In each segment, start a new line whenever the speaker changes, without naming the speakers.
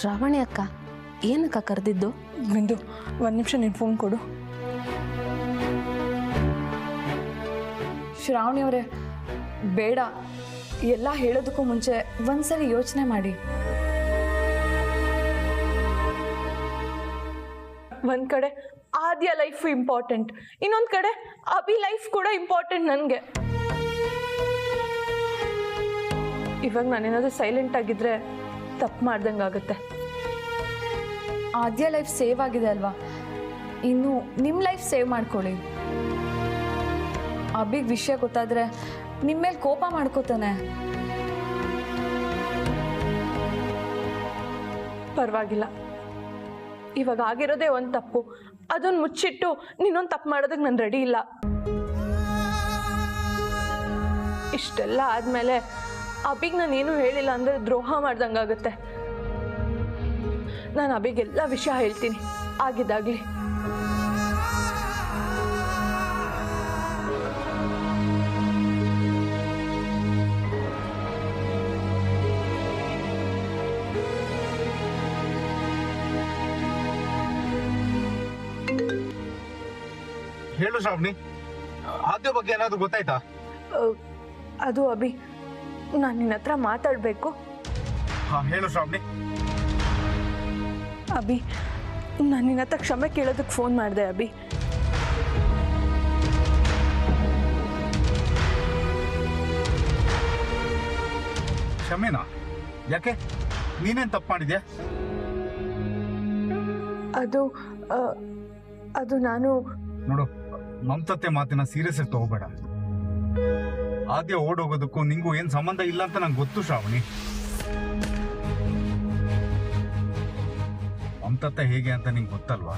ಶ್ರಾವಣಿ ಅಕ್ಕ ಏನಕ್ಕ ಕರೆದಿದ್ದು?
ಬಿಂದು ಒಂದು ನಿಮಿಷ ನೀನು ಫೋನ್ ಕೊಡು.
ಶ್ರಾವಣಿ ಅವರೇ, ಬೇಡ, ಎಲ್ಲ ಹೇಳೋದಕ್ಕೂ ಮುಂಚೆ ಒಂದ್ಸರಿ ಯೋಚನೆ ಮಾಡಿ.
ಒಂದು ಕಡೆ ಆದ್ಯ ಲೈಫ್ ಇಂಪಾರ್ಟೆಂಟ್, ಇನ್ನೊಂದು ಕಡೆ ಅಭಿ ಲೈಫ್ ಕೂಡ ಇಂಪಾರ್ಟೆಂಟ್ ನನಗೆ. ಇವಾಗ ನಾನೇನಾದರೂ ಸೈಲೆಂಟ್ ಆಗಿದ್ರೆ ತಪ್ಪು ಮಾಡ್ದಂಗೆ ಆಗುತ್ತೆ.
ಆದ್ಯ ಲೈಫ್ ಸೇವ್ ಆಗಿದೆ ಅಲ್ವಾ, ಇನ್ನು ನಿಮ್ಮ ಲೈಫ್ ಸೇವ್ ಮಾಡ್ಕೊಳ್ಳಿ. ಅಭಿಗ್ ವಿಷಯ ಗೊತ್ತಾದ್ರೆ ನಿಮ್ಮ ಮೇಲೆ ಕೋಪ ಮಾಡ್ಕೋತಾನೆ.
ಪರವಾಗಿಲ್ಲ, ಇವಾಗ ಆಗಿರೋದೇ ಒಂದು ತಪ್ಪು, ಅದನ್ನು ಮುಚ್ಚಿಟ್ಟು ನೀನೊಂದು ತಪ್ಪು ಮಾಡೋದಕ್ಕೆ ನಾನು ರೆಡಿ ಇಲ್ಲ. ಇಷ್ಟೆಲ್ಲ ಆದಮೇಲೆ ಅಭಿಗೆ ನಾನು ಏನೂ ಹೇಳಿಲ್ಲ ಅಂದರೆ ದ್ರೋಹ ಮಾಡ್ದಂಗಾಗುತ್ತೆ. ನಾನು ಅಭಿಗೆಲ್ಲ ವಿಷಯ ಹೇಳ್ತೀನಿ ಆಗಿದ್ದಾಗಲಿ.
ಹೇಳು ಶ್ರಾವಣಿ, ಆದ್ಯ ಬಗ್ಗೆ ಏನಾದ್ರು ಗೊತ್ತಾಯ್ತಾ?
ಅದು ಅಭಿ, ನಾನು ನಿನ್ನ ಹತ್ರ ಮಾತಾಡಬೇಕು.
ಹಾ ಹೇಳು ಶ್ರಾವಣಿ.
ಅಭಿ, ನಾನು ನಿನ್ನ ಹತ್ರ ಕ್ಷಮೆ ಕೇಳೋದಕ್ಕೆ ಫೋನ್ ಮಾಡಿದೆ ಅಭಿ.
ಕ್ಷಮೆನಾ? ಯಾಕೆ, ನೀನೇನ್ ತಪ್ಪು ಮಾಡಿದ್ಯಾ?
ಅದು ನಾನು
ನೋಡು, ಮಮತತ್ತೆ ಮಾತಿನ ಸೀರಿಯಸ್ ಆಗಿ ತಗೋಬೇಡ. ಆದ್ಯ ಓಡೋಗೋದಕ್ಕೂ ನಿಂಗೂ ಏನ್ ಸಂಬಂಧ ಇಲ್ಲ ಅಂತ ನಂಗೆ ಗೊತ್ತು ಶ್ರಾವಣಿ. ಮಮತತ್ತೆ ಹೇಗೆ ಅಂತ ನಿಂಗೆ ಗೊತ್ತಲ್ವಾ?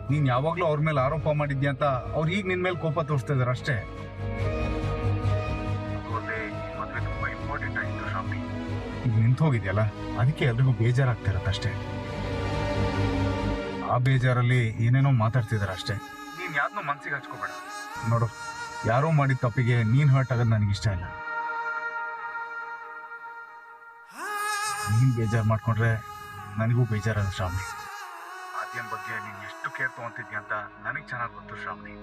ನೀನ್ ಯಾವಾಗ್ಲೂ ಅವ್ರ ಮೇಲೆ ಆರೋಪ ಮಾಡಿದ್ಯಾ ಅಂತ ಅವ್ರು ಈಗ ನಿನ್ ಮೇಲೆ ಕೋಪ ತೋರಿಸ್ತಾ ಇದಾರೆ ಅಷ್ಟೇ. ತುಂಬಾ ಇಂಪಾರ್ಟೆಂಟ್ ಆಗಿತ್ತು ಶ್ರಾವಣಿ, ಈಗ ನಿಂತು ಹೋಗಿದ್ಯಲ್ಲ, ಅದಕ್ಕೆ ಎಲ್ರಿಗೂ ಬೇಜಾರಾಗ್ತಿರತ್ತಷ್ಟೇ. ಆ ಬೇಜಾರಲ್ಲಿ ಏನೇನೋ ಮಾತಾಡ್ತಿದಾರೆ ಅಷ್ಟೇ. ನೀನ್ ಯಾರನ್ನೂ ಮನ್ಸಿಗೆ ಹಚ್ಕೋಬೇಡ. ನೋಡು, ಯಾರೋ ಮಾಡಿದ ತಪ್ಪಿಗೆ ನೀನ್ ಹರ್ಟ್ ಆಗೋದು ನನಗಿಷ್ಟ ಇಲ್ಲ. ನೀನ್ ಬೇಜಾರು ಮಾಡ್ಕೊಂಡ್ರೆ ನನಗೂ ಬೇಜಾರಾಗ ಶ್ರಾವಣಿ. ಆದ್ಯನ್ ಬಗ್ಗೆ ನೀನ್ ಎಷ್ಟು ಕೇರ್ ತಗೊಂತಿದ್ಯಾ ಅಂತ ನನಗೆ ಚೆನ್ನಾಗಿ ಗೊತ್ತು ಶ್ರಾವಣಿ.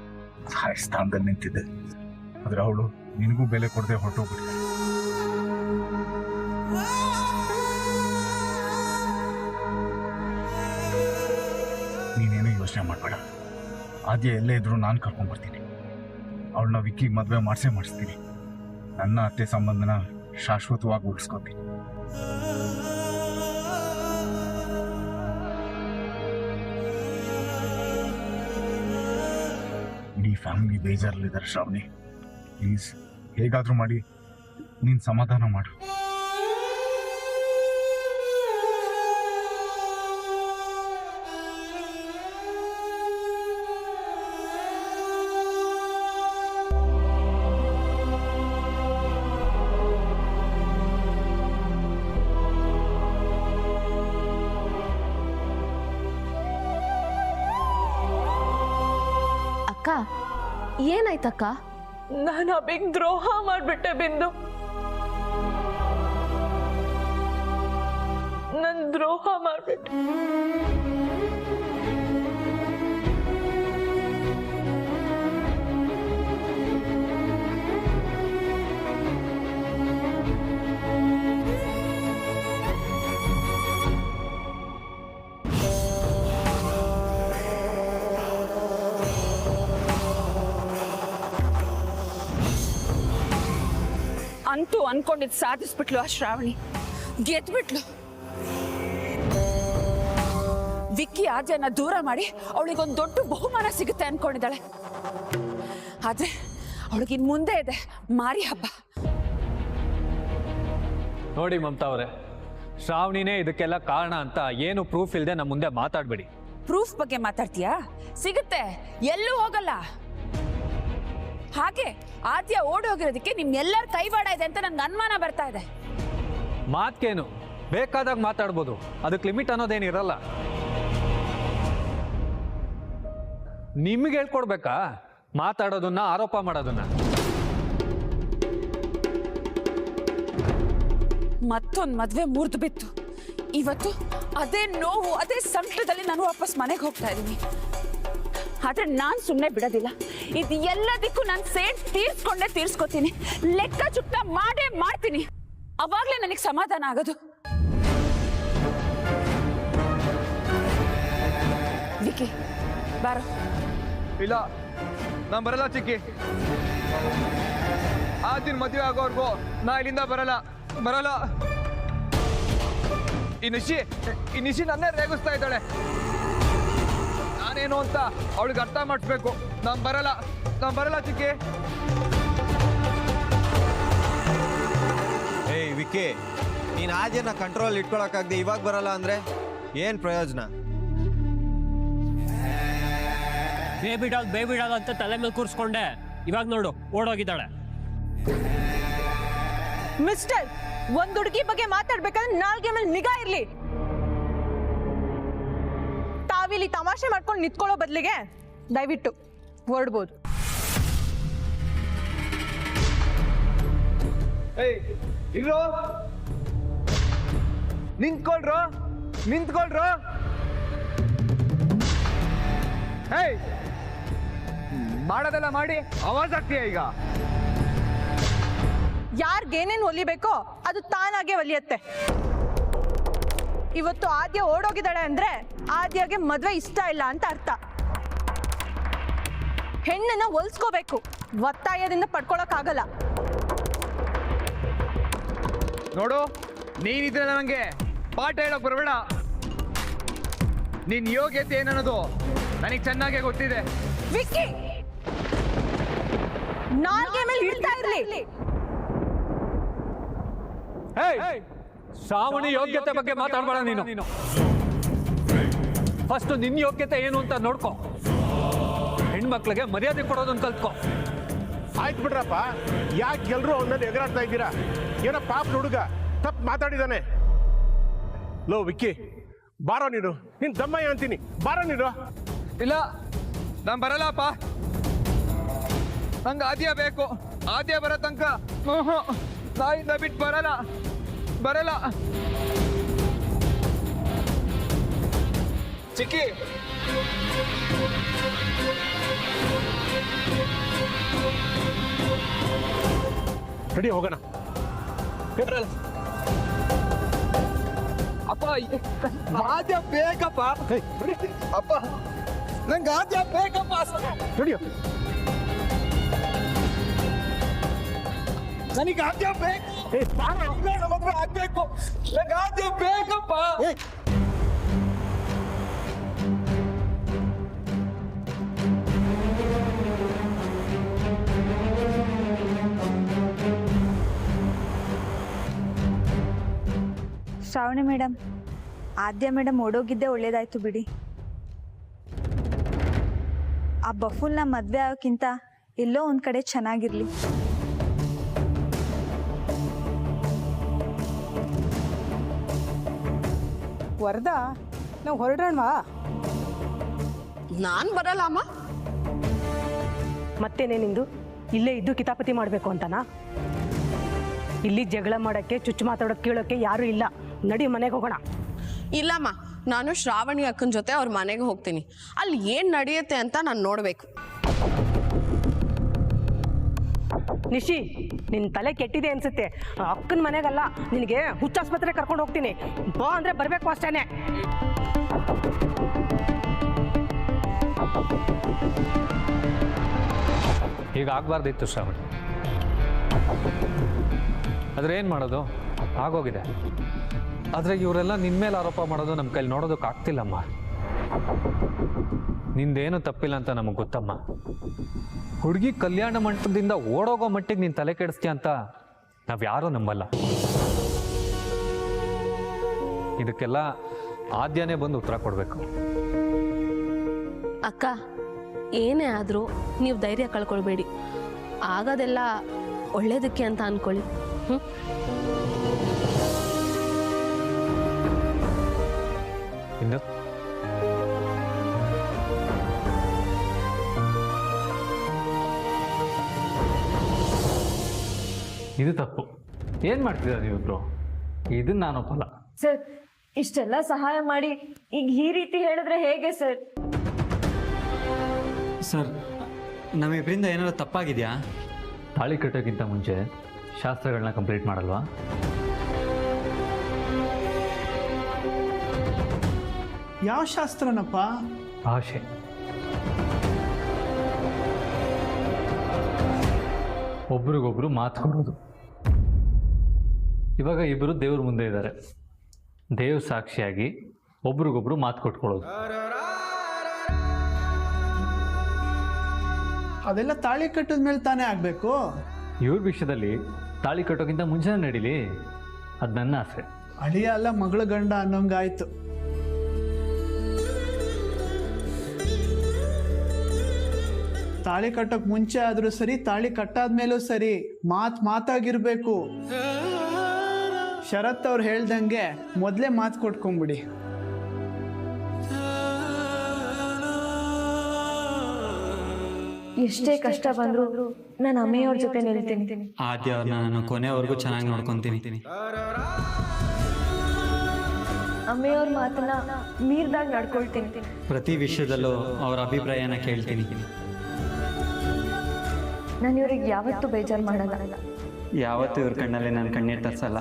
ತಾಯಿ ಸ್ಥಾನದಲ್ಲಿ ನಿಂತಿದ್ದೆ, ಆದ್ರೆ ಅವಳು ನಿನಗೂ ಬೆಲೆ ಕೊಡದೆ ಹೊರಟೋಗ್ಬಿಟ್ಟಿದೆ. ನೀನೇನು ಯೋಚನೆ ಮಾಡಬೇಡ. ಆದ್ಯ ಎಲ್ಲೇ ಇದ್ರು ನಾನು ಕರ್ಕೊಂಡ್ಬರ್ತೀನಿ. ಅವಳನ್ನ ವಿಕ್ಕಿಗೆ ಮದುವೆ ಮಾಡಿಸ್ತೀನಿ. ನನ್ನ ಅತ್ತೆ ಸಂಬಂಧನ ಶಾಶ್ವತವಾಗಿ ಉಳಿಸ್ಕೊತೀನಿ. ಇಡೀ ಫ್ಯಾಮಿಲಿ ಬೇಜಾರಲ್ಲಿದ್ದಾರೆ ಶ್ರಾವಣಿ. ಪ್ಲೀಸ್ ಹೇಗಾದ್ರೂ ಮಾಡಿ ನೀನು ಸಮಾಧಾನ ಮಾಡು.
ಅಕ್ಕ ಏನಾಯ್ತಕ್ಕ?
ನಾನು ಅಭಿಗೆ ದ್ರೋಹ ಮಾಡಿಬಿಟ್ಟೆ ಬಿಂದು. ನಾನು ದ್ರೋಹ ಮಾಡಿಬಿಟ್ಟೆ.
ಅಂತೂ ಅನ್ಕೊಂಡಿದ್ದು ಸಾಧಿಸ್ಬಿಟ್ಲು ಆ ಶ್ರಾವಣಿ, ಗೆದ್ಬಿಟ್ಲು. ವಿಕ್ಕಿ ಆದ್ಯನ ದೂರ ಮಾಡಿ ಅವಳಿಗೊಂದು ದೊಡ್ಡ ಬಹುಮಾನ ಸಿಗುತ್ತೆ ಅನ್ಕೊಂಡಿದ್ದಾಳೆ. ಆದ್ರೆ ಅವಳಿಗಿನ್ ಮುಂದೆ ಇದೆ ಮಾರಿ ಹಬ್ಬ.
ನೋಡಿ ಮಮತಾ ಅವರೇ, ಶ್ರಾವಣಿನೇ ಇದಕ್ಕೆಲ್ಲ ಕಾರಣ ಅಂತ ಏನು ಪ್ರೂಫ್ ಇಲ್ಲದೆ ನಮ್ಮ ಮುಂದೆ ಮಾತಾಡ್ಬೇಡಿ.
ಪ್ರೂಫ್ ಬಗ್ಗೆ ಮಾತಾಡ್ತೀಯಾ? ಸಿಗುತ್ತೆ, ಎಲ್ಲೂ ಹೋಗಲ್ಲ. ಹಾಗೆ ಆದ್ಯ ಓಡೋಗಿರೋದಕ್ಕೆ ನಿಮ್ಗೆಲ್ಲರ ಕೈವಾಡ ಇದೆ ಅಂತ ನನ್ಗೆ ಅನುಮಾನ ಬರ್ತಾ ಇದೆ.
ಮಾತ್ಕೇನು ಬೇಕಾದಾಗ ಮಾತಾಡ್ಬೋದು, ಅದಕ್ಕೆ ಲಿಮಿಟ್ ಅನ್ನೋದೇನಿರಲ್ಲ. ನಿಮ್ಗೆ ಹೇಳ್ಕೊಡ್ಬೇಕಾ ಮಾತಾಡೋದನ್ನ, ಆರೋಪ ಮಾಡೋದನ್ನ?
ಮತ್ತೊಂದು ಮದ್ವೆ ಮುರಿದು ಬಿತ್ತು, ಇವತ್ತು ಅದೇ ನೋವು ಅದೇ ಸಂಕಟದಲ್ಲಿ ನಾನು ವಾಪಸ್ ಮನೆಗೆ ಹೋಗ್ತಾ ಇದ್ದೀನಿ. ಆದ್ರೆ ನಾನು ಸುಮ್ಮನೆ ಬಿಡೋದಿಲ್ಲ. ಇದು ಎಲ್ಲದಕ್ಕೂ ನಾನು ಸೇಡ್ ತೀರ್ಸ್ಕೊಂಡೇ ತೀರ್ಸ್ಕೊತೀನಿ. ಲೆಕ್ಕ ಚುಕ್ತ ಮಾಡೇ ಮಾಡ್ತೀನಿ. ಅವಾಗ್ಲೇ ನನಗೆ ಸಮಾಧಾನ ಆಗೋದು. ವಿಕಿ ಬಾರೋ.
ಇಲ್ಲ, ನಾನು ಬರಲ್ಲ ಚಿಕ್ಕಿ. ಆ ದಿನ ಮದುವೆ ಆಗೋರ್ಗು ನಾ ಇಲ್ಲಿಂದ ಬರಲ್ಲ. ಈ ನಿಶಿ ನನ್ನೇ ರೇಗಿಸ್ತಾ ಇದ್ದಾಳೆ. ನಾನೇನು ಅಂತ ಅವಳಿಗೆ ಅರ್ಥ ಮಾಡಿಸ್ಬೇಕು. ನಾನು ಬರಲ್ಲ ಚಿಕ್ಕಿ.
ಏಯ್ ವಿಕ್ಕಿ, ನೀನು ಆದ್ಯನ ಕಂಟ್ರೋಲ್ ಇಟ್ಕೊಳಕ್ಕಾಗದೆ ಇವಾಗ ಬರಲ್ಲ ಅಂದ್ರೆ ಏನು ಪ್ರಯೋಜನ?
ಬೇಬಿಡಾಲ್ ಅಂತ ತಲೆ ಮೇಲೆ ಕೂರಿಸ್ಕೊಂಡೆ. ಇವಾಗ ನೋಡು ಓಡೋಗಿದ್ದಾಳೆ.
ಮಿಸ್ಟರ್, ಒಂದ್ ಹುಡುಗಿ ಬಗ್ಗೆ ಮಾತಾಡ್ಬೇಕಾದ್ರೆ ನಾಲ್ಗೆ ಮೇಲೆ ನಿಗಾ ಇರ್ಲಿ. ತಾವಿಲ್ಲಿ ತಮಾಷೆ ಮಾಡ್ಕೊಂಡು ನಿಂತ್ಕೊಳ್ಳೋ ಬದಲಿಗೆ ದಯವಿಟ್ಟು ಹೊರಡ್ಬೋದು.
ಇರೋ, ನಿಂತ್ಕೊಳ್ರೋ. ಹೇಯ್, ಮಾಡೋದೆಲ್ಲ ಮಾಡಿ ಆವಾಜ್ ಆಗ್ತೀಯ ಈಗ.
ಯಾರಿಗೇನೇನು ಒಲಿಬೇಕೋ ಅದು ತಾನಾಗೆ ಒಲಿಯತ್ತೆ. ಇವತ್ತು ಆದ್ಯ ಓಡೋಗಿದ್ದಾಳೆ ಅಂದ್ರೆ ಆದ್ಯಗೆ ಮದ್ವೆ ಇಷ್ಟ ಇಲ್ಲ ಅಂತ ಅರ್ಥ. ಹೆಣ್ಣನ್ನ ಒಲ್ಸ್ಕೋಬೇಕು, ಒತ್ತಾಯದಿಂದ ಪಡ್ಕೊಳಕ್ಕಾಗಲ್ಲ.
ನೋಡು, ನೀನಿದ್ರೆ ನನಗೆ ಪಾಠ ಹೇಳಕ್ ಬರಬೇಡ. ನಿನ್ ಯೋಗ್ಯತೆ ಏನನ್ನೋದು ನನಗೆ ಚೆನ್ನಾಗೇ ಗೊತ್ತಿದೆ.
ವಿಕ್ಕಿ, ನಾಲ್ಗೆ ಮೇಲೆ ಇಳ್ತಾ ಇರ್ಲಿ.
ಶ್ರಾವಣಿ ಯೋಗ್ಯತೆ ಬಗ್ಗೆ ಮಾತಾಡ್ಬೇಡ ನೀನು. ಫಸ್ಟ್ ನಿನ್ನ ಯೋಗ್ಯತೆ ಏನು ಅಂತ ನೋಡ್ಕೊ. ಹೆಣ್ಮಕ್ಳಿಗೆ ಮರ್ಯಾದೆ ಕೊಡೋದನ್ನ ಕಲ್ತ್ಕೊ.
ಆಯ್ತು ಬಿಡ್ರಪ್ಪ, ಯಾಕೆ ಎಲ್ರು ಅವನಲ್ಲಿ ಎಗರಾಡ್ತಾ ಇದ್ದೀರಾ? ಏನೋ ಪಾಪ ಹುಡುಗ ತಪ್ಪು ಮಾತಾಡಿದಾನೆ. ಲೋ ವಿಕ್ಕಿ, ಬಾರೋ ನೀನು. ನಿನ್ ದಮ್ಮಯ್ಯ ಅಂತೀನಿ, ಬಾರೋ ನೀನು.
ಇಲ್ಲ, ನಾನು ಬರಲ್ಲಪ್ಪ. ನಂಗೆ ಆದ್ಯ ಬೇಕು. ಆದ್ಯ ಬರೋ ತನಕ ನಾಯಿಂದ ಬಿಟ್ಟು ಬರಲ್ಲ. ಚಿಕ್ಕಿ,
ರೆಡಿ, ಹೋಗೋಣ.
ಅಪ್ಪ, ಆದ್ಯ ಬೇಕಪ್ಪ. ಅಪ್ಪ, ನಂಗೆ ಆದ್ಯ ಬೇಕಪ್ಪ.
ರೆಡಿ,
ನನಗೆ ಆದ್ಯ ಬೇಕು. ಆಗ್ಬೇಕು. ನಂಗೆ ಆದ್ಯ ಬೇಕಪ್ಪ.
ಶ್ರಾವಣಿ ಮೇಡಮ್, ಆದ್ಯ ಮೇಡಮ್ ಓಡೋಗಿದ್ದೆ ಒಳ್ಳೇದಾಯ್ತು ಬಿಡಿ. ಆ ಬಫುಲ್ನ ಮದುವೆ ಆಗೋಕ್ಕಿಂತ ಎಲ್ಲೋ ಒಂದು ಕಡೆ ಚೆನ್ನಾಗಿರ್ಲಿ.
ವರದಾ, ನಾವು ಹೊರಡೋಣವಾ?
ನಾನ್ ಬರಲ್ಲ ಅಮ್ಮ.
ಮತ್ತೇನೇ ನಿಂದು? ಇಲ್ಲೇ ಇದ್ದು ಕಿತಾಪತಿ ಮಾಡಬೇಕು ಅಂತನಾ? ಇಲ್ಲಿ ಜಗಳ ಮಾಡೋಕ್ಕೆ, ಚುಚ್ಚು ಮಾತಾಡೋಕೆ, ಕೇಳೋಕ್ಕೆ ಯಾರೂ ಇಲ್ಲ. ನಡಿ, ಮನೆಗೆ ಹೋಗೋಣ.
ಇಲ್ಲಮ್ಮ, ನಾನು ಶ್ರಾವಣಿ ಅಕ್ಕನ ಜೊತೆ ಅವ್ರ ಮನೆಗೆ ಹೋಗ್ತೀನಿ. ಅಲ್ಲಿ ಏನ್ ನಡೆಯುತ್ತೆ ಅಂತ ನಾನು ನೋಡ್ಬೇಕು.
ನಿಶಿ, ನಿನ್ನ ತಲೆ ಕೆಟ್ಟಿದೆ ಅನ್ಸುತ್ತೆ. ಅಕ್ಕನ ಮನೆಗಲ್ಲ, ನಿನಗೆ ಹುಚ್ಚಾಸ್ಪತ್ರೆ ಕರ್ಕೊಂಡು ಹೋಗ್ತೀನಿ. ಬಾ ಅಂದ್ರೆ ಬರಬೇಕು ಅಷ್ಟೇನೆ.
ಹೀಗಾಗಬಾರ್ದಿತ್ತು ಶ್ರಾವಣಿ. ಆದ್ರೆ ಏನು ಮಾಡೋದು, ಆಗೋಗಿದೆ. ಆದರೆ ಇವರೆಲ್ಲ ನಿನ್ನ ಮೇಲೆ ಆರೋಪ ಮಾಡೋದು ನಮ್ಮ ಕೈಲಿ ನೋಡೋದಕ್ಕೆ ಆಗ್ತಿಲ್ಲಮ್ಮ. ನಿಂದೇನು ತಪ್ಪಿಲ್ಲ ಅಂತ ನಮಗೆ ಗೊತ್ತಮ್ಮ. ಹುಡುಗಿ ಕಲ್ಯಾಣ ಮಂಟಪದಿಂದ ಓಡೋಗೋ ಮಟ್ಟಿಗೆ ನೀನು ತಲೆ ಕೆಡಿಸ್ತೀಯ ಅಂತ ನಾವು ಯಾರೂ ನಂಬಲ್ಲ. ಇದಕ್ಕೆಲ್ಲ ಆದ್ಯನೇ ಬಂದು ಉತ್ತರ ಕೊಡಬೇಕು.
ಅಕ್ಕ, ಏನೇ ಆದರೂ ನೀವು ಧೈರ್ಯ ಕಳ್ಕೊಳ್ಬೇಡಿ. ಆಗೋದೆಲ್ಲ ಒಳ್ಳೇದಕ್ಕೆ ಅಂತ ಅನ್ಕೊಳ್ಳಿ.
ಇನ್ನು ಇದು ತಪ್ಪು. ಏನು ಮಾಡ್ತಿದ್ದಾರೆ ನೀವಿಬ್ರು? ಇದನ್ನ ನಾನು ಒಪ್ಪಲ್ಲ.
ಸರ್, ಇಷ್ಟೆಲ್ಲ ಸಹಾಯ ಮಾಡಿ ಈಗ ಈ ರೀತಿ ಹೇಳಿದ್ರೆ ಹೇಗೆ ಸರ್?
ಸರ್, ನಮ್ಮಿಬ್ಬರಿಂದ ಏನಾದ್ರು ತಪ್ಪಾಗಿದೆಯಾ?
ತಾಳಿ ಕಟ್ಟೋಕ್ಕಿಂತ ಮುಂಚೆ ಶಾಸ್ತ್ರಗಳನ್ನ ಕಂಪ್ಲೀಟ್ ಮಾಡಲ್ವಾ?
ಯಾವ ಶಾಸ್ತ್ರನಪ್ಪ?
ಭಾಷೆ. ಒಬ್ರಿಗೊಬ್ರು ಮಾತು ಕೊಡೋದು. ಇವಾಗ ಇಬ್ಬರು ದೇವ್ರ ಮುಂದೆ ಇದ್ದಾರೆ, ದೇವ್ ಸಾಕ್ಷಿಯಾಗಿ ಒಬ್ರಿಗೊಬ್ರು ಮಾತು ಕೊಟ್ಕೊಳ್ಳೋದು.
ಅದೆಲ್ಲ ತಾಳಿ ಕಟ್ಟಿದ ಮೇಲೆ ತಾನೇ ಆಗಬೇಕು.
ಇವ್ರ ವಿಷಯದಲ್ಲಿ ತಾಳಿ ಕಟ್ಟೋಕ್ಕಿಂತ ಮುಂಚೆನೇ ನಡೀಲಿ, ಅದು ನನ್ನ ಆಸೆ.
ಅಳಿಯ ಅಲ್ಲ ಮಗಳ ಗಂಡ ಅನ್ನೋಂಗಾಯ್ತು. ತಾಳಿ ಕಟ್ಟೋಕ್ ಮುಂಚೆ ಆದ್ರೂ ಸರಿ, ತಾಳಿ ಕಟ್ಟಾದ್ಮೇಲೂ ಸರಿ, ಮಾತಾಗಿರ್ಬೇಕು. ಶರತ್ ಅವ್ರು ಹೇಳ್ದಂಗೆ ಮೊದಲೇ ಮಾತು ಕೊಟ್ಕೊಂಬಿಡಿ.
ಎಷ್ಟೇ ಕಷ್ಟ ಬಂದ್ರು ನಾನು ಅಮ್ಮೆಯವ್ರ ಜೊತೆ ನಿಲ್ತೀನಿ.
ಆದ್ಯ ಅವ್ರನ್ನ ನಾನು ಕೊನೆವರೆಗೂ ಚೆನ್ನಾಗಿ ನೋಡ್ಕೊಂತೀನಿ.
ಅಮ್ಮೆಯವ್ರ ಮಾತನ್ನ ಮೀರ್ದಾಗ ನಡ್ಕೊಳ್ತೀನಿ.
ಪ್ರತಿ ವಿಷಯದಲ್ಲೂ ಅವ್ರ ಅಭಿಪ್ರಾಯನ ಕೇಳ್ತೀನಿ.
ನಾನು ಇವ್ರಿಗೆ ಯಾವತ್ತೂ ಬೇಜಾರು ಮಾಡಲ್ಲ.
ಯಾವತ್ತೂ ಇವ್ರ ಕಣ್ಣಲ್ಲಿ ನಾನು ಕಣ್ಣೀರು ತರ್ಸಲ್ಲ.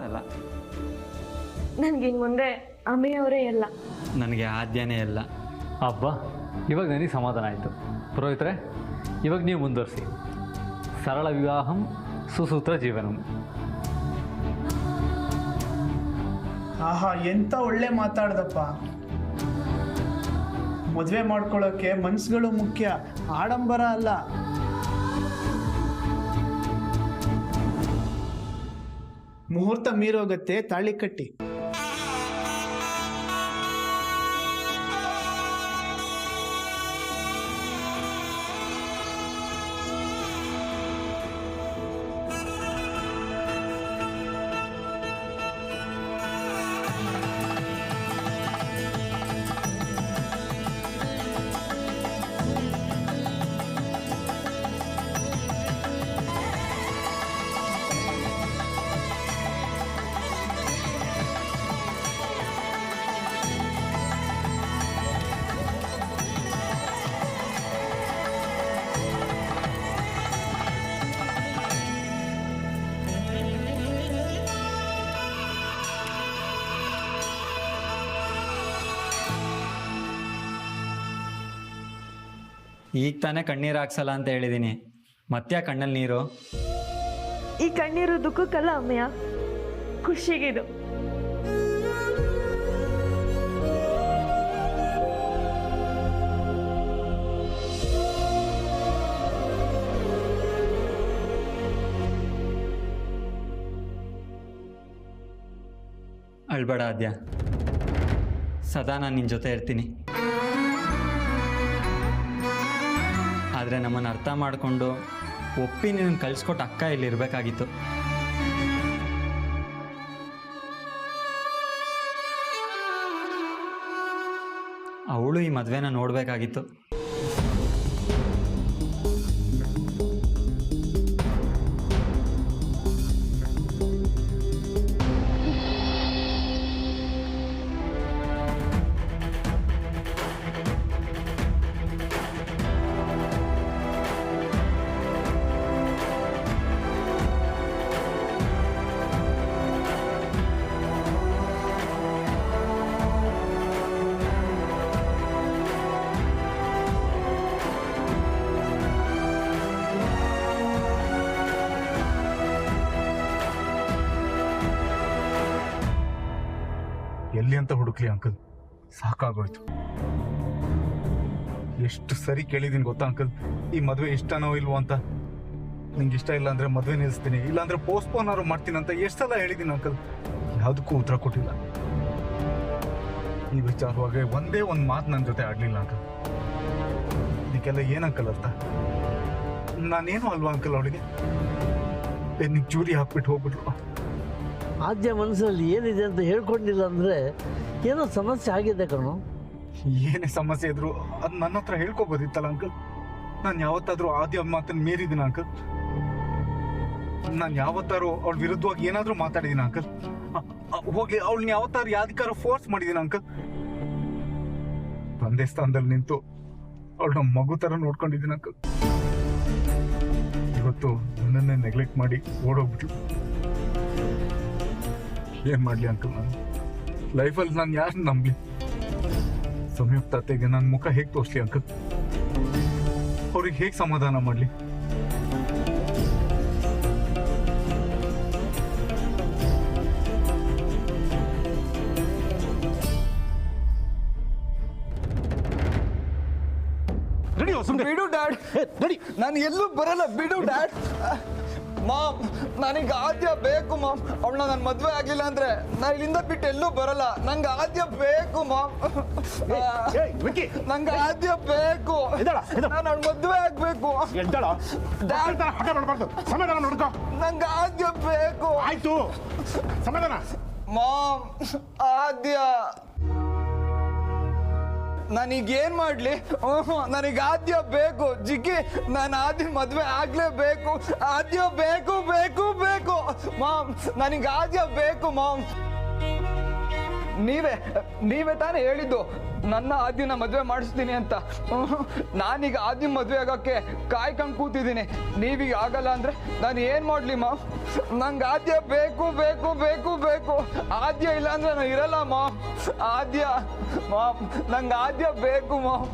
ನನ್ಗೆ ಇನ್ನು ಮುಂದೆ ಅಮ್ಮೆಯವರೇ ಎಲ್ಲ.
ನನಗೆ ಆದ್ಯನೇ ಎಲ್ಲ.
ಅಬ್ಬಾ, ಇವಾಗ ನನಗೆ ಸಮಾಧಾನ ಆಯಿತು. ಪುರೋಹಿತರೆ, ಇವಾಗ ನೀವು ಮುಂದುವರಿಸಿ. ಸರಳ ವಿವಾಹಂ ಸುಸೂತ್ರ ಜೀವನಂ.
ಆಹಾ, ಎಂತ ಒಳ್ಳೆ ಮಾತಾಡ್ದಪ್ಪ. ಮದುವೆ ಮಾಡ್ಕೊಳ್ಳೋಕೆ ಮನ್ಸುಗಳು ಮುಖ್ಯ, ಆಡಂಬರ ಅಲ್ಲ. ಮುಹೂರ್ತ ಮೀರೋಗತ್ತೆ, ತಾಳಿ ಕಟ್ಟಿ.
ಈಗ ತಾನೇ ಕಣ್ಣೀರು ಹಾಕ್ಸಲ್ಲ ಅಂತ ಹೇಳಿದ್ದೀನಿ, ಮತ್ತೆ ಕಣ್ಣಲ್ಲಿ ನೀರು?
ಈ ಕಣ್ಣೀರು ದುಃಖಕ್ಕಲ್ಲ ಅಮ್ಮಯ್ಯ, ಖುಷಿಗಿದು.
ಅಳ್ಬೇಡ ಆದ್ಯ, ಸದಾ ನಾನು ನಿನ್ನ ಜೊತೆ ಇರ್ತೀನಿ. ಆದರೆ ನಮ್ಮನ್ನು ಅರ್ಥ ಮಾಡಿಕೊಂಡು ಒಪ್ಪಿ ನೀನು ಕಳಿಸ್ಕೊಟ್ಟು ಅಕ್ಕ ಇಲ್ಲಿ ಇರಬೇಕಾಗಿತ್ತು. ಅವಳು ಈ ಮದುವೆನ ನೋಡಬೇಕಾಗಿತ್ತು.
ಎಲ್ಲಿ ಅಂತ ಹುಡುಕ್ಲಿ ಅಂಕಲ್, ಸಾಕಾಗೋಯ್ತು. ಎಷ್ಟು ಸರಿ ಕೇಳಿದೀನಿ ಗೊತ್ತಾ ಅಂಕಲ್, ಈ ಮದುವೆ ಇಷ್ಟನೋ ಇಲ್ವೋ ಅಂತ. ನಿಂಗೆ ಇಷ್ಟ ಇಲ್ಲ ಅಂದ್ರೆ ಮದುವೆ ನಿಲ್ಲಿಸ್ತೀನಿ, ಇಲ್ಲಾಂದ್ರೆ ಪೋಸ್ಟ್ಪೋನ್ ಆದ್ರೂ ಮಾಡ್ತೀನಿ ಅಂತ ಎಷ್ಟು ಸಲ ಹೇಳಿದ್ದೀನಿ ಅಂಕಲ್. ಯಾವುದಕ್ಕೂ ಉತ್ತರ ಕೊಟ್ಟಿಲ್ಲ. ಈ ವಿಚಾರವಾಗಿ ಒಂದೇ ಒಂದು ಮಾತು ನನ್ನ ಜೊತೆ ಆಡ್ಲಿಲ್ಲ ಅಂಕಲ್. ಇದಕ್ಕೆಲ್ಲ ಏನ್ ಅಂಕಲ್ ಅರ್ಥ? ನಾನೇನು ಅಲ್ವಾ ಅಂಕಲ್ ಅವಳಿಗೆ? ಬೆನ್ನಿಗೆ ಚೂರಿ ಹಾಕ್ಬಿಟ್ಟು ಹೋಗ್ಬಿಟ್ರು.
ಆದ್ಯ ಮನಸ್ಸಲ್ಲಿ ಏನಿದೆ ಅಂತ ಹೇಳ್ಕೊಂಡಿಲ್ಲ ಅಂದರೆ ಏನೋ ಸಮಸ್ಯೆ ಆಗಿದೆ ಕಣೋ.
ಏನೇ ಸಮಸ್ಯೆ ಇದ್ರು ಅದು ನನ್ನ ಹತ್ರ ಹೇಳ್ಕೊಬೋದಿತ್ತಲ್ಲ ಅಂಕಲ್. ನಾನು ಯಾವತ್ತಾದ್ರೂ ಆದ್ಯ ಮಾತನ್ನು ಮೀರಿದ್ದೀನ ಅಂಕಲ್? ನಾನು ಯಾವತ್ತಾರು ಅವಳ ವಿರುದ್ಧವಾಗಿ ಏನಾದರೂ ಮಾತಾಡಿದ್ದೀನ ಅಂಕಲ್? ಹೋಗ್ಲಿ, ಅವಳನ್ನ ಯಾವತ್ತಾರ ಯಾವ್ದಕ್ಕಾರ ಫೋರ್ಸ್ ಮಾಡಿದೀನಿ ಅಂಕಲ್? ತಂದೆ ಸ್ಥಾನದಲ್ಲಿ ನಿಂತು ಅವಳನ್ನ ಮಗು ತರ ನೋಡ್ಕೊಂಡಿದ್ದೀನಿ ಅಂಕಲ್. ಇವತ್ತು ನನ್ನನ್ನೇ ನೆಗ್ಲೆಕ್ಟ್ ಮಾಡಿ ಓಡೋಗ್ಬಿಟ್ಲು. ಏನ್ ಮಾಡ್ಲಿ ಅಂಕಲ್? ನಾನು ಲೈಫಲ್ಲಿ ನಾನು ಯಾರನ್ನ ನಂಬಲಿ? ಸಂಯುಕ್ತತೆಗೆ ನನ್ನ ಮುಖ ಹೇಗೆ ತೋರಿಸ್ಲಿ ಅಂಕಲ್? ಅವ್ರಿಗೆ ಹೇಗೆ ಸಮಾಧಾನ ಮಾಡ್ಲಿ?
ಬಿಡು ಡ್ಯಾಡ್, ನಾನು ಎಲ್ಲೂ ಬರಲ್ಲ, ಬಿಡು ಡ್ಯಾಡ್. ಮಾಮ್, ನನಗೆ ಆದ್ಯ ಬೇಕು ಮಾಮ್. ಅವಳನ್ನ ನಾನು ಮದ್ವೆ ಆಗ್ಲಿಲ್ಲ ಅಂದ್ರೆ ನಾನು ಇಲ್ಲಿಂದ ಬಿಟ್ಟು ಎಲ್ಲೂ ಬರಲ್ಲ. ನಂಗೆ ಆದ್ಯ ಬೇಕು ಮಾಮ್, ನಂಗೆ ಆದ್ಯ ಬೇಕು. ನಾನು ಅವಳ ಮದ್ವೆ ಆಗ್ಬೇಕು.
ಸಮಾಧಾನ ನೋಡ್ಕೋ.
ನಂಗೆ ಆದ್ಯ ಬೇಕು.
ಆಯ್ತು, ಸಮಾಧಾನ.
ಮಾಮ್, ಆದ್ಯ ನನಗೇನ್ ಮಾಡ್ಲಿ? ನನಗೆ ಆದ್ಯ ಬೇಕು ಜಿಕ್ಕಿ. ನಾನು ಆದ್ಯ ಮದ್ವೆ ಆಗ್ಲೇಬೇಕು. ಆದ್ಯ ಬೇಕು ಬೇಕು ಬೇಕು ಮಾಮ್, ನನಗೆ ಆದ್ಯ ಬೇಕು ಮಾಮ್. ನೀವೇ ತಾನೇ ಹೇಳಿದ್ದು ನನ್ನ ಆದ್ಯನ ಮದ್ವೆ ಮಾಡಿಸ್ತೀನಿ ಅಂತ. ನಾನೀಗ ಆದ್ಯ ಮದ್ವೆ ಆಗಕ್ಕೆ ಕಾಯ್ಕೊಂಡು ಕೂತಿದ್ದೀನಿ. ನೀವೀಗ ಆಗಲ್ಲ ಅಂದ್ರೆ ನಾನು ಏನ್ ಮಾಡ್ಲಿ ಮಾಮ್? ನಂಗೆ ಆದ್ಯ ಬೇಕು ಬೇಕು ಬೇಕು ಬೇಕು. ಆದ್ಯ ಇಲ್ಲ ಅಂದ್ರೆ ನಾನು ಇರಲ್ಲ ಮಾಮ್. ಆದ್ಯ ಮಾಮ್, ನಂಗೆ ಆದ್ಯ ಬೇಕು ಮಾಮ್.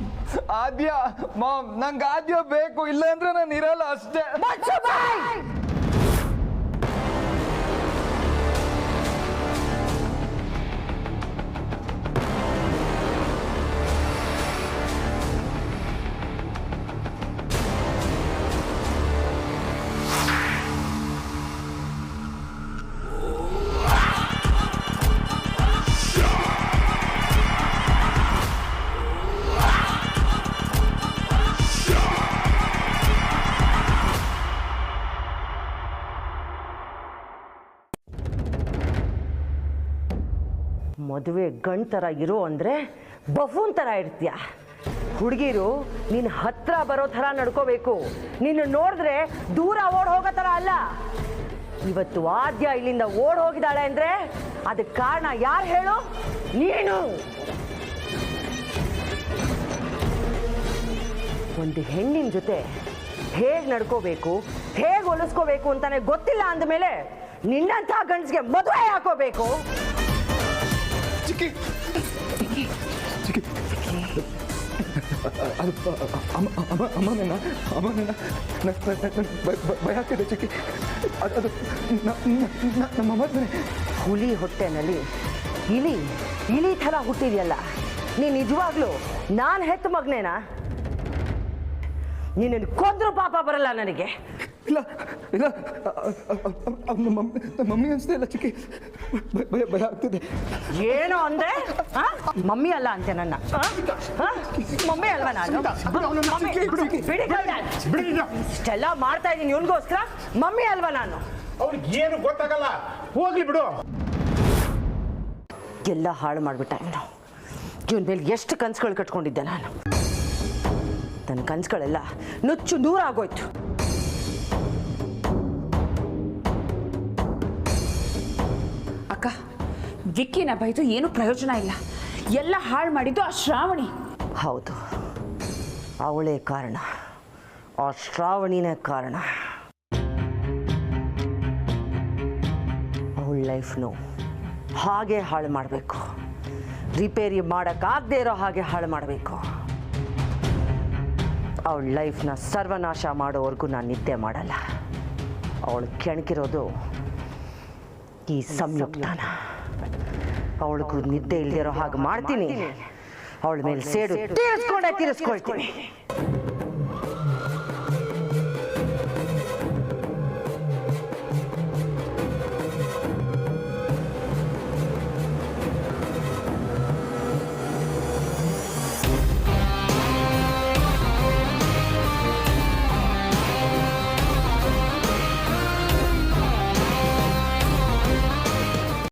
ಆದ್ಯ ಮಾಮ್, ನಂಗೆ ಆದ್ಯ ಬೇಕು. ಇಲ್ಲ ಅಂದ್ರೆ ನಾನು ಇರಲ್ಲ ಅಷ್ಟೇ.
ಮದುವೆ ಗಂಡು ಥರ ಇರೋ ಅಂದರೆ ಬಫೂನ್ ಥರ ಇರ್ತೀಯ. ಹುಡುಗಿರು ನಿನ್ನ ಹತ್ರ ಬರೋ ಥರ ನಡ್ಕೋಬೇಕು. ನಿನ್ನ ನೋಡಿದ್ರೆ ದೂರ ಓಡ್ ಹೋಗೋ ಥರ ಅಲ್ಲ. ಇವತ್ತು ಆದ್ಯ ಇಲ್ಲಿಂದ ಓಡ್ ಹೋಗಿದ್ದಾಳೆ ಅಂದರೆ ಅದಕ್ಕೆ ಕಾರಣ ಯಾರು ಹೇಳು? ನೀನು. ಒಂದು ಹೆಣ್ಣಿನ ಜೊತೆ ಹೇಗೆ ನಡ್ಕೋಬೇಕು, ಹೇಗೆ ಹೊಲಿಸ್ಕೋಬೇಕು ಅಂತಾನೆ ಗೊತ್ತಿಲ್ಲ ಅಂದಮೇಲೆ ನಿನ್ನಂಥ ಗಂಡಸ್ಗೆ ಮದುವೆ ಹಾಕೋಬೇಕು.
ಚಿಕ್ಕಿ ಚಿಕ್ಕಿ ಅಮ್ಮನ ಭಯ ಆಗ್ತಿದೆ ಚಿಕ್ಕಿ. ಅದು ನಮ್ಮ ಮದುವೆ.
ಹುಲಿ ಹೊಟ್ಟೆನಲ್ಲಿ ಇಲಿ ಥರ ಹುಟ್ಟಿದೆಯಲ್ಲ, ನೀ ನಿಜವಾಗ್ಲೂ ನಾನು ಹೆತ್ತ ಮಗನೇನಾ? ನೀನು ಕೊಂದ್ರು ಪಾಪ ಬರಲ್ಲ ನನಗೆ.
ಇಲ್ಲ ಇಲ್ಲ, ಮಮ್ಮಿ ಅನ್ಸ್ತಾ ಇಲ್ಲ ಚಿಕ್ಕಿ. ಭಯ ಆಗ್ತಿದೆ.
ಏನೋ ಅಂದ್ರೆ ಮಮ್ಮಿ ಅಲ್ಲ ಅಂತೆ ನನ್ನ? ಮಮ್ಮಿ ಅಲ್ವಾ ನಾನು? ಇಷ್ಟೆಲ್ಲ ಮಾಡ್ತಾ ಇದ್ದೀನಿ ಇವನಿಗೋಸ್ಕರ. ಮಮ್ಮಿ ಅಲ್ವಾ ನಾನು?
ಅವ್ರಿಗೆ ಏನು ಗೊತ್ತಾಗಲ್ಲ, ಹೋಗ್ಲಿ ಬಿಡು.
ಎಲ್ಲ ಹಾಳು ಮಾಡ್ಬಿಟ್ಟ ಇವನು. ಇವನ್ ಮೇಲೆ ಎಷ್ಟು ಕನ್ಸುಗಳು ಕಟ್ಕೊಂಡಿದ್ದೆ ನಾನು. ನನ್ನ ಕನ್ಸುಗಳೆಲ್ಲ ನುಚ್ಚು ದೂರ ಆಗೋಯ್ತು.
ಅಕ್ಕ, ವಿಕ್ಕಿನ ಬೈದು ಏನು ಪ್ರಯೋಜನ ಇಲ್ಲ. ಎಲ್ಲ ಹಾಳು ಮಾಡಿದ್ದು ಆ ಶ್ರಾವಣಿ.
ಹೌದು, ಅವಳೇ ಕಾರಣ. ಆ ಶ್ರಾವಣಿನೇ ಕಾರಣ. ಅವಳ ಲೈಫ್ನು ಹಾಗೆ ಹಾಳು ಮಾಡಬೇಕು. ರಿಪೇರಿ ಮಾಡೋಕ್ಕಾಗದೇ ಇರೋ ಹಾಗೆ ಹಾಳು ಮಾಡಬೇಕು. ಅವಳ ಲೈಫ್ನ ಸರ್ವನಾಶ ಮಾಡೋವರೆಗೂ ನಾನು ನಿದ್ದೆ ಮಾಡಲ್ಲ. ಅವಳು ಕೆಣಕಿರೋದು ಈ ಸಂಯುಕ್ತನ. ಅವಳಿಗೂ ನಿದ್ದೆ ಇಲ್ದಿರೋ ಹಾಗೆ ಮಾಡ್ತೀನಿ. ಅವಳ ಮೇಲೆ ಸೇಡು ತೀರಿಸ್ಕೊಳ್ತೀನಿ.